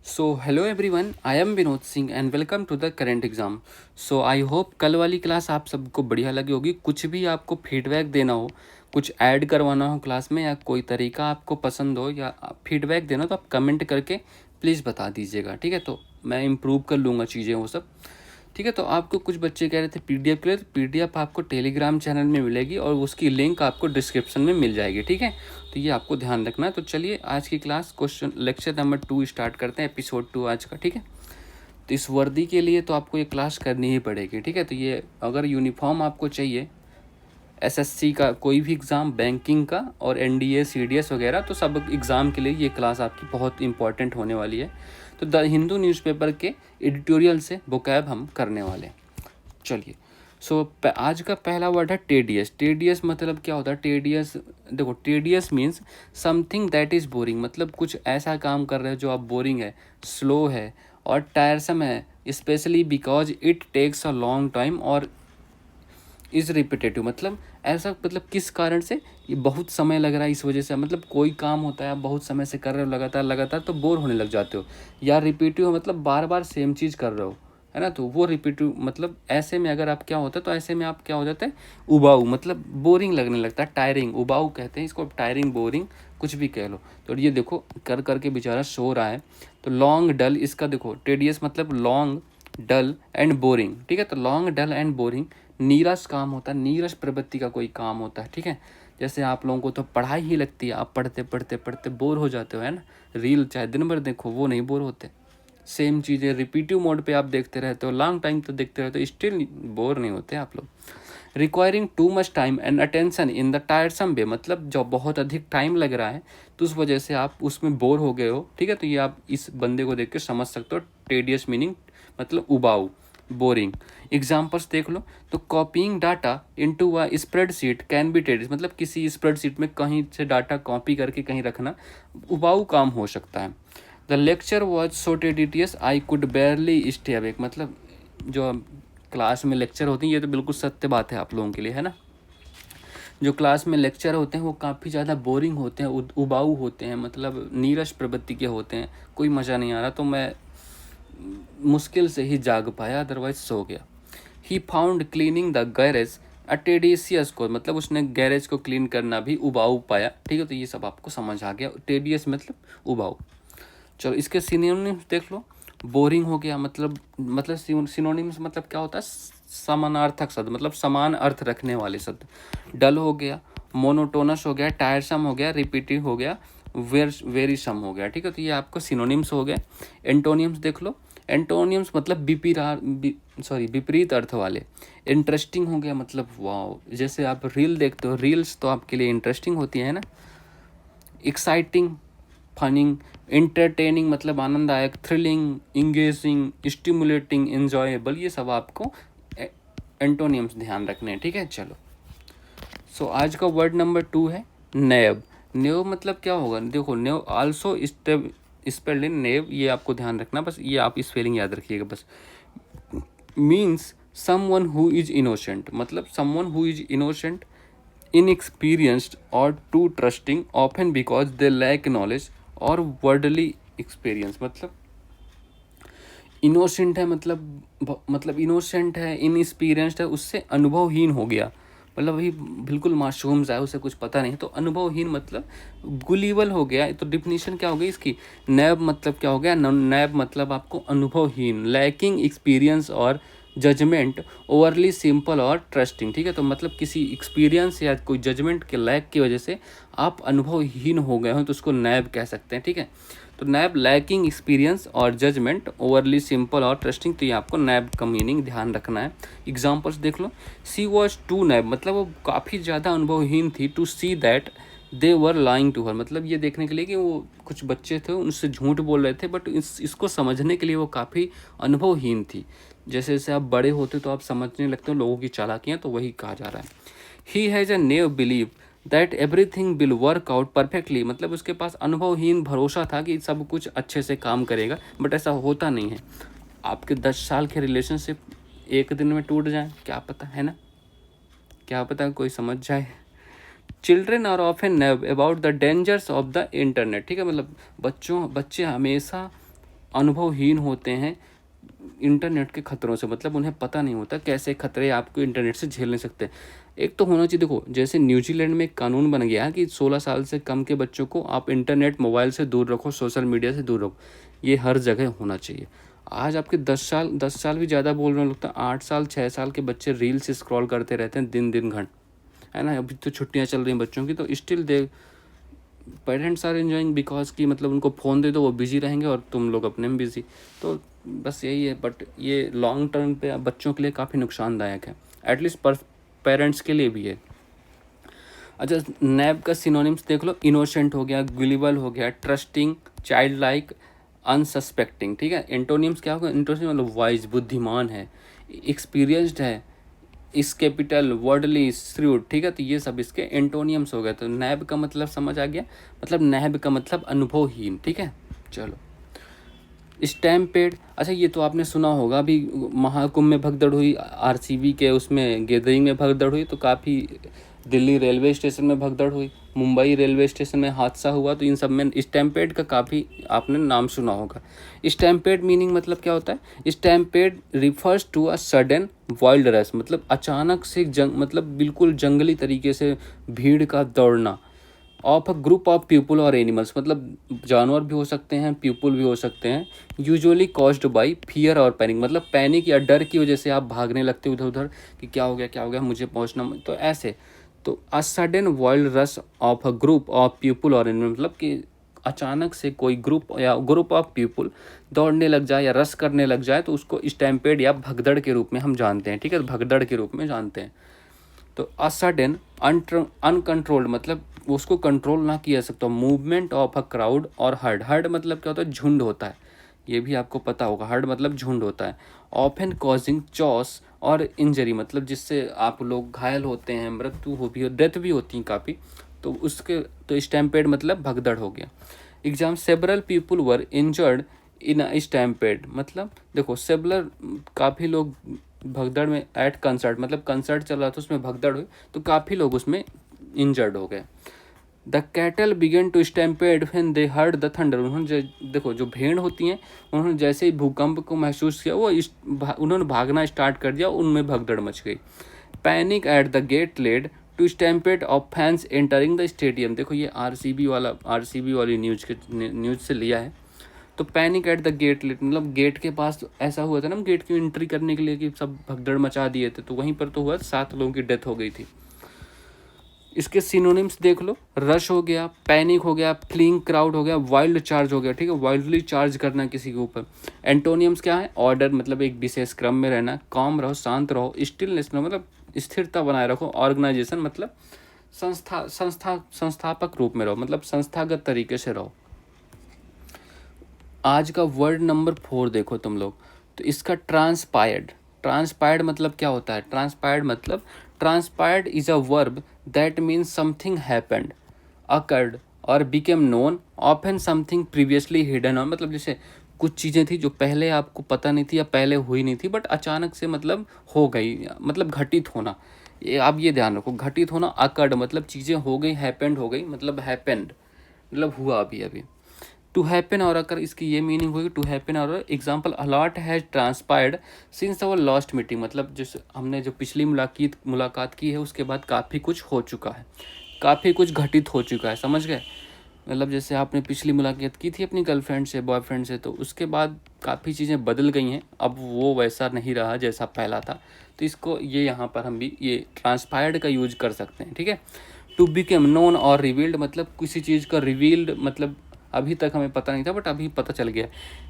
So hello everyone, I am Vinod Singh and welcome to the current exam. So I hope कल वाली class आप सबको बढ़िया लगी होगी। कुछ भी आपको फीडबैक देना हो, कुछ ऐड करवाना हो क्लास में, या कोई तरीका आपको पसंद हो या फीडबैक देना, तो आप कमेंट करके प्लीज़ बता दीजिएगा। ठीक है, तो मैं इम्प्रूव कर लूँगा चीज़ें वो सब। ठीक है, तो आपको कुछ बच्चे कह रहे थे पीडीएफ के लिए, तो पीडीएफ आपको टेलीग्राम चैनल में मिलेगी और उसकी लिंक आपको डिस्क्रिप्शन में मिल जाएगी। ठीक है, तो ये आपको ध्यान रखना है। तो चलिए आज की class question lecture number 2 start करते हैं, एपिसोड 2 आज का। ठीक है, तो इस वर्दी के लिए तो आपको ये क्लास करनी ही पड़ेगी। ठीक है, तो ये अगर यूनिफॉर्म आपको चाहिए एसएससी का, कोई भी एग्ज़ाम, बैंकिंग का और एनडीए सीडीएस वगैरह, तो सब एग्ज़ाम के लिए ये क्लास आपकी बहुत इंपॉर्टेंट होने वाली है। तो द हिंदू न्यूज़पेपर के एडिटोरियल से वोकैब हम करने वाले हैं। चलिए, आज का पहला वर्ड है टेडियस। टेडियस मतलब क्या होता है? टेडियस, देखो, tedious means something that is boring, मतलब कुछ ऐसा काम कर रहे हो जो आप बोरिंग है, स्लो है और टायरसम है, specially because it takes a long time और इज़ रिपीटेटिव। मतलब ऐसा, मतलब किस कारण से ये बहुत समय लग रहा है, इस वजह से, मतलब कोई काम होता है आप बहुत समय से कर रहे हो लगातार लगातार, तो बोर होने लग जाते हो। या रिपीटिव मतलब बार बार सेम चीज़ कर रहे हो, है ना, तो वो रिपीटिव। मतलब ऐसे में अगर आप क्या होता है, तो ऐसे में आप क्या हो जाता है, उबाऊ, मतलब बोरिंग लगने लगता है। टायरिंग, उबाऊ कहते हैं इसको, टायरिंग, बोरिंग, कुछ भी कह लो। तो ये देखो कर करके बेचारा सो रहा है। तो लॉन्ग डल, इसका देखो टेडियस मतलब लॉन्ग, डल एंड बोरिंग। ठीक है, तो लॉन्ग, डल एंड बोरिंग नीरस काम होता है, नीरस प्रवृत्ति का कोई काम होता है। ठीक है, जैसे आप लोगों को तो पढ़ाई ही लगती है, आप पढ़ते पढ़ते पढ़ते बोर हो जाते हो, है ना। रील चाहे दिन भर देखो, वो नहीं बोर होते। सेम चीज़ें रिपीटिव मोड पे आप देखते रहते हो, लॉन्ग टाइम तो देखते रहते हो, स्टिल बोर नहीं होते आप लोग। Requiring too much time and attention in the tiresome way, मतलब जब बहुत अधिक टाइम लग रहा है तो उस वजह से आप उसमें बोर हो गए हो। ठीक है, तो ये आप इस बंदे को देख के समझ सकते हो। टेडियस मीनिंग मतलब उबाऊ, बोरिंग। एग्जाम्पल्स देख लो, तो कॉपिंग data into a spreadsheet can be tedious, मतलब किसी स्प्रेडशीट में कहीं से डाटा कॉपी करके कहीं रखना उबाऊ काम हो सकता है। The lecture was so tedious I could barely stay awake, मतलब जो क्लास में लेक्चर होती हैं, ये तो बिल्कुल सत्य बात है आप लोगों के लिए, है ना। जो क्लास में लेक्चर होते हैं वो काफ़ी ज़्यादा बोरिंग होते हैं, उबाऊ होते हैं, मतलब नीरस प्रवृत्ति के होते हैं, कोई मज़ा नहीं आ रहा, तो मैं मुश्किल से ही जाग पाया, अदरवाइज सो गया। He found cleaning the garage tedious को, मतलब उसने गैरेज को क्लीन करना भी उबाऊ पाया। ठीक है, तो ये सब आपको समझ आ गया। टेडियस मतलब उबाऊ। चलो इसके सिनोनिम्स देख लो। बोरिंग हो गया, मतलब सिनोनिम्स मतलब क्या होता है, समानार्थक शब्द, मतलब समान अर्थ रखने वाले शब्द। डल हो गया, मोनोटोनस हो गया, टायरसम हो गया, रिपीटिव हो गया, वेरीसम हो गया। ठीक है, तो ये आपको सिनोनिम्स हो गए। एंटोनियम्स देख लो। एंटोनियम्स मतलब विपरीत अर्थ वाले। इंटरेस्टिंग हो गया, मतलब वाओ, जैसे आप रील देखते हो, रील्स तो आपके लिए इंटरेस्टिंग होती है ना। एक्साइटिंग, फनिंग, इंटरटेनिंग मतलब आनंददायक, थ्रिलिंग, इंगेजिंग, स्टिमुलेटिंग, इंजॉयबल, ये सब आपको एंटोनियम्स ध्यान रखने हैं। ठीक है, चलो। आज का वर्ड नंबर 2 है नेब। नेव मतलब क्या होगा, देखो, नेव आल्सो स्पेल्ड इन नेव, ये आपको ध्यान रखना, बस ये आप स्पेलिंग याद रखिएगा बस। Means someone who is innocent, मतलब someone who is innocent, inexperienced or too trusting, often because they lack knowledge or worldly experience। मतलब इनोसेंट है, मतलब इनोसेंट है, इनएक्सपीरियंस्ड है, उससे अनुभवहीन हो गया, मतलब वही बिल्कुल मासूम सा है, उसे कुछ पता नहीं, तो अनुभवहीन मतलब गुलीबल हो गया। तो डिफिनीशन क्या हो गई इसकी, नैब मतलब क्या हो गया, नैब मतलब आपको अनुभवहीन, लैकिंग एक्सपीरियंस और जजमेंट, ओवरली सिंपल और ट्रस्टिंग। ठीक है, तो मतलब किसी एक्सपीरियंस या कोई जजमेंट के लैक की वजह से आप अनुभवहीन हो गए हो, तो उसको नैब कह सकते हैं। ठीक है, तो नैब लैकिंग एक्सपीरियंस और जजमेंट, ओवरली सिंपल और ट्रस्टिंग, तो ये आपको नैब का मीनिंग ध्यान रखना है। एग्जाम्पल्स देख लो। सी वॉज टू नैब, मतलब वो काफ़ी ज़्यादा अनुभवहीन थी, to see that they were lying to her, मतलब ये देखने के लिए कि वो कुछ बच्चे थे उनसे झूठ बोल रहे थे, बट इसको समझने के लिए वो काफ़ी अनुभवहीन थी। जैसे जैसे आप बड़े होते तो आप समझने लगते हो लोगों की चालाकियाँ, तो वही कहा जा रहा है। He has a naive believe that everything will work out perfectly, मतलब उसके पास अनुभवहीन भरोसा था कि सब कुछ अच्छे से काम करेगा, बट ऐसा होता नहीं है। आपके 10 साल के रिलेशनशिप एक दिन में टूट जाए, क्या पता, है ना, क्या पता कोई समझ जाए। Children are often nerve about the dangers of the internet. ठीक है, मतलब बच्चे हमेशा अनुभवहीन होते हैं इंटरनेट के खतरों से, मतलब उन्हें पता नहीं होता कैसे खतरे आपको इंटरनेट से झेल नहीं सकते। एक तो होना चाहिए, देखो जैसे न्यूजीलैंड में एक कानून बन गया है कि 16 साल से कम के बच्चों को आप इंटरनेट मोबाइल से दूर रखो, सोशल मीडिया से दूर रखो, ये हर जगह होना चाहिए। आज आपके 10 साल भी ज़्यादा बोल रहे लगता है, 8 साल 6 साल के बच्चे रील्स स्क्रॉल करते रहते हैं दिन दिन घंट, है ना। अभी तो छुट्टियां चल रही हैं बच्चों की, तो still they parents are enjoying because कि मतलब उनको फ़ोन दे दो, वो बिजी रहेंगे और तुम लोग अपने में बिजी। तो बस यही है, बट ये लॉन्ग टर्म पे बच्चों के लिए काफ़ी नुकसानदायक है, एटलीस्ट पर पेरेंट्स के लिए भी है। अच्छा, नैब का सिनोनिम्स देख लो, इनोसेंट हो गया, गुलिबल हो गया, ट्रस्टिंग, चाइल्ड लाइक, अनसस्पेक्टिंग, ठीक है। एंटोनिम्स क्या होगा, एंटोनिम्स मतलब वाइज, बुद्धिमान है, एक्सपीरियंस्ड है, इस कैपिटल, वर्डली, श्रूड, ठीक है। तो ये सब इसके एंटोनियम्स हो गए। तो नैब का मतलब समझ आ गया, मतलब नैब का मतलब अनुभवहीन, ठीक है। चलो, स्टैम्पेड, अच्छा ये तो आपने सुना होगा, अभी महाकुंभ में भगदड़ हुई, आरसीबी के उसमें गैदरिंग में भगदड़ हुई, तो काफ़ी दिल्ली रेलवे स्टेशन में भगदड़ हुई, मुंबई रेलवे स्टेशन में हादसा हुआ, तो इन सब में स्टैम्पेड का काफ़ी आपने नाम सुना होगा। स्टैम्पेड मीनिंग मतलब क्या होता है, stampede refers to a sudden wild rush, मतलब अचानक से मतलब बिल्कुल जंगली तरीके से भीड़ का दौड़ना, of a group of people और एनिमल्स, मतलब जानवर भी हो सकते हैं, पीपल भी हो सकते हैं, यूजुअली कॉज्ड बाय फियर और पैनिक, मतलब पैनिक या डर की वजह से आप भागने लगते हो इधर उधर कि क्या हो गया क्या हो गया, मुझे पहुंचना, तो ऐसे। तो अ sudden wild rush of a group of people और एनिमल, मतलब कि अचानक से कोई ग्रुप या ग्रुप ऑफ पीपल दौड़ने लग जाए या रश करने लग जाए, तो उसको स्टैम्पेड या भगदड़ के रूप में हम जानते हैं, ठीक है, भगदड़ के रूप में जानते हैं। तो अ सडन अनकंट्रोल्ड, मतलब उसको कंट्रोल ना किया जा सकता, मूवमेंट ऑफ अ क्राउड और हर्ड, हर्ड मतलब क्या होता है, झुंड होता है, ये भी आपको पता होगा, हर्ड मतलब झुंड होता है। ऑफन कॉजिंग चॉस और इंजरी, मतलब जिससे आप लोग घायल होते हैं, मृत्यु हो भी, डेथ भी होती है काफ़ी, तो उसके, तो स्टैम्पेड मतलब भगदड़ हो गया। Exam, several people were injured in a stampede, मतलब देखो सेवरल, काफ़ी लोग भगदड़ में, एट कंसर्ट मतलब कंसर्ट चल रहा था उसमें भगदड़ हुई, तो काफ़ी लोग उसमें इंजर्ड हो गए। The cattle began to stampede when they heard the thunder, उन्होंने देखो जो भेड़ होती हैं, उन्होंने जैसे ही भूकंप को महसूस किया, वो उन्होंने भागना स्टार्ट कर दिया, उनमें भगदड़ मच गई। Panic at the gate led to stampede of fans entering the stadium, देखो ये आरसीबी वाली न्यूज से लिया है। तो panic at the gate led, मतलब गेट के पास ऐसा हुआ था ना, गेट की एंट्री करने के लिए कि सब भगदड़ मचा दिए थे, तो वहीं पर तो हुआ 7 लोगों की डेथ हो गई थी। इसके सिनोनिम्स देख लो, रश हो गया, पैनिक हो गया, फ्लीइंग क्राउड हो गया, वाइल्ड चार्ज हो गया, ठीक है, वाइल्डली चार्ज करना किसी के ऊपर। एंटोनियम्स क्या है, ऑर्डर मतलब एक विशेष क्रम में रहना, काम रहो, शांत रहो, स्टिलनेस मतलब स्थिरता बनाए रखो, ऑर्गेनाइजेशन मतलब संस्थापक रूप में रहो, मतलब संस्थागत तरीके से रहो। आज का वर्ड नंबर 4 देखो तुम लोग, तो इसका ट्रांसपायर्ड, ट्रांसपायर्ड मतलब क्या होता है, ट्रांसपायर्ड मतलब, transpired is a verb that means something happened, occurred और became known, often something previously hidden, और मतलब जैसे कुछ चीज़ें थी जो पहले आपको पता नहीं थी या पहले हुई नहीं थी, बट अचानक से मतलब हो गई, मतलब घटित होना, ये आप ये ध्यान रखो, घटित होना। अकर्ड मतलब चीज़ें हो गई, हैपेंड हो गई मतलब हैपेंड मतलब हुआ अभी अभी। टू हैपन और अगर इसकी ये मीनिंग होगी, टू हैपन और example, a lot has transpired since our last meeting, मतलब जिस हमने जो पिछली मुलाकात की है उसके बाद काफ़ी कुछ हो चुका है, काफ़ी कुछ घटित हो चुका है, समझ गए। मतलब जैसे आपने पिछली मुलाकात की थी अपनी गर्लफ्रेंड से, बॉयफ्रेंड से, तो उसके बाद काफ़ी चीज़ें बदल गई हैं, अब वो वैसा नहीं रहा जैसा पहला था, तो इसको ये यहाँ पर हम भी ये ट्रांसपायर्ड का यूज कर सकते हैं, ठीक है। टू बिकेम नोन और रिवील्ड, मतलब किसी चीज़ का रिवील्ड मतलब अभी तक हमें पता नहीं था बट अभी पता चल गया।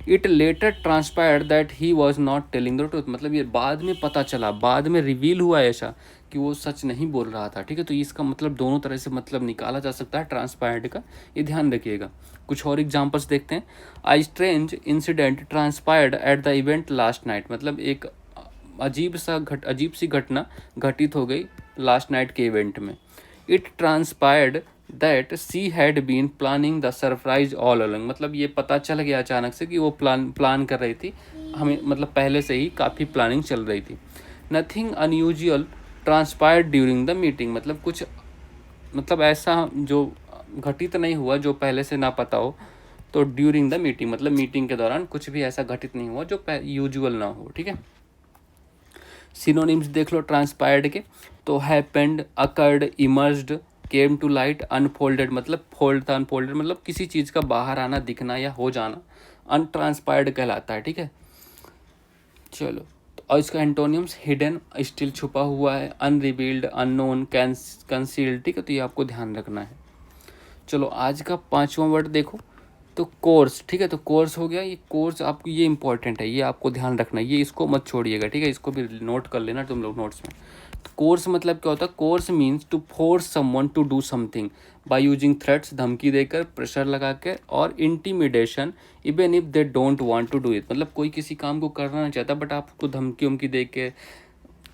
It later transpired that he was not telling the truth, मतलब ये बाद में पता चला, बाद में रिवील हुआ ऐसा कि वो सच नहीं बोल रहा था, ठीक है। तो इसका मतलब दोनों तरह से मतलब निकाला जा सकता है ट्रांसपायर्ड का, ये ध्यान रखिएगा। कुछ और एग्जांपल्स देखते हैं। I strange incident transpired at the event last night, मतलब एक अजीब सी घटना घटित हो गई लास्ट नाइट के इवेंट में। It transpired that she had been planning the surprise all along, मतलब ये पता चल गया अचानक से कि वो प्लान कर रही थी, हमें मतलब पहले से ही काफ़ी प्लानिंग चल रही थी। Nothing unusual transpired during the meeting, मतलब कुछ मतलब ऐसा जो घटित नहीं हुआ जो पहले से ना पता हो, तो ड्यूरिंग द मीटिंग मतलब मीटिंग के दौरान कुछ भी ऐसा घटित नहीं हुआ जो यूजुअल ना हो, ठीक है। सिनोनिम्स देख लो ट्रांसपायर्ड के, तो happened, occurred, emerged, came to light, unfolded मतलब फोल्ड था, अनफोल्डेड मतलब किसी चीज़ का बाहर आना, दिखना या हो जाना अनट्रांसपायर्ड कहलाता है, ठीक है। चलो, तो और इसका एंटोनियम्स हिडन स्टिल छुपा हुआ है, अनरिवील्ड, अननोन, कंसील्ड, ठीक है। तो ये आपको ध्यान रखना है। चलो आज का 5वां वर्ड देखो, तो कोर्स, ठीक है। तो कोर्स हो गया, ये कोर्स आपको ये इंपॉर्टेंट है, ये आपको ध्यान रखना है, ये इसको मत छोड़िएगा, ठीक है। इसको भी नोट कर लेना तुम लोग नोट्स में। तो कोर्स मतलब क्या होता है? Coerce means to force someone to do something by using threats, धमकी देकर, प्रेशर लगा के, और intimidation even if they don't want to do it, मतलब कोई किसी काम को करना नहीं चाहता बट आप उसको धमकी उमकी दे के,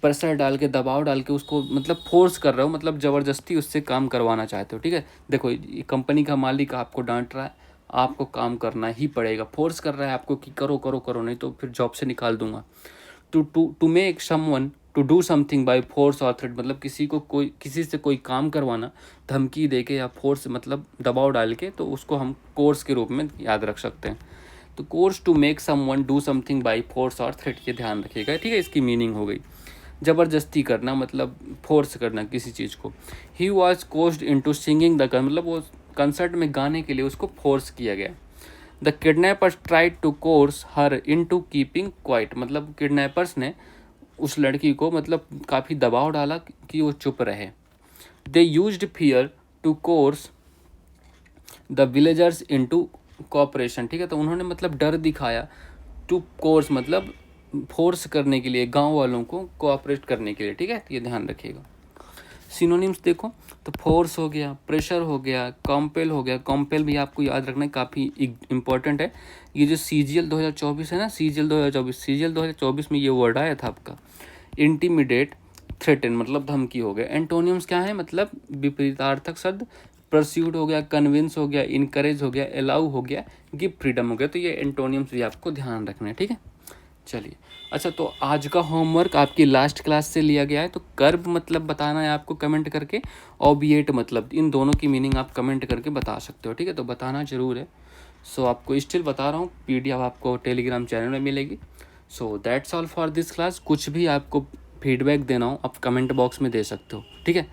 प्रेशर डाल के, दबाव डाल के उसको मतलब फोर्स कर रहे हो, मतलब ज़बरदस्ती उससे काम करवाना चाहते हो, ठीक है। देखो ये कंपनी का मालिक आपको डांट रहा है, आपको काम करना ही पड़ेगा, फोर्स कर रहा है आपको कि करो करो करो, नहीं तो फिर जॉब से निकाल दूंगा। To make someone to do something by force और थ्रेट मतलब किसी से कोई काम करवाना धमकी दे के या फोर्स मतलब दबाव डाल के, तो उसको हम कोर्स के रूप में याद रख सकते हैं। तो coerce to make someone do something by force और थ्रेट, ये ध्यान रखिएगा, ठीक है। इसकी मीनिंग हो गई ज़बरदस्ती करना, मतलब फोर्स करना किसी चीज़ को। He was coaxed into singing the मतलब वो कंसर्ट में गाने के लिए उसको फोर्स किया गया। The kidnappers tried to coerce her into keeping quiet मतलब किडनैपर्स ने उस लड़की को मतलब काफ़ी दबाव डाला कि वो चुप रहे। They used fear to coerce the villagers into cooperation, ठीक है। तो उन्होंने मतलब डर दिखाया, टू कोर्स मतलब फोर्स करने के लिए, गांव वालों को कोऑपरेट करने के लिए, ठीक है। ये ध्यान रखिएगा। सिनोनिम्स देखो, तो फोर्स हो गया, प्रेशर हो गया, कॉम्पेल हो गया। कॉम्पेल भी आपको याद रखना है, काफ़ी इंपॉर्टेंट है। ये जो CGL 2024 है ना, CGL 2024 में ये वर्ड आया था आपका। इंटीमिडेट, थ्रेटन मतलब धमकी हो गया। एंटोनियम्स क्या है? मतलब विपरीतार्थक शब्द। परस्यूट हो गया, कन्विंस हो गया, इनकरेज हो गया, अलाउ हो गया, गिव फ्रीडम हो गया। तो ये एंटोनियम्स भी आपको ध्यान रखना है, ठीक है। चलिए, अच्छा तो आज का होमवर्क आपकी लास्ट क्लास से लिया गया है। तो कर्व मतलब बताना है आपको कमेंट करके, ऑबिएट मतलब, इन दोनों की मीनिंग आप कमेंट करके बता सकते हो, ठीक है। तो बताना ज़रूर है। सो आपको स्टिल बता रहा हूँ, PDF आपको टेलीग्राम चैनल में मिलेगी। So that's all for this class. कुछ भी आपको फीडबैक देना हो आप कमेंट बॉक्स में दे सकते हो, ठीक है।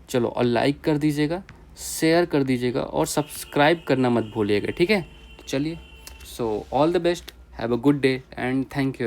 चलो, और लाइक कर दीजिएगा, शेयर कर दीजिएगा, और सब्सक्राइब करना मत भूलिएगा, ठीक है। चलिए, so all the best, have a good day and thank you.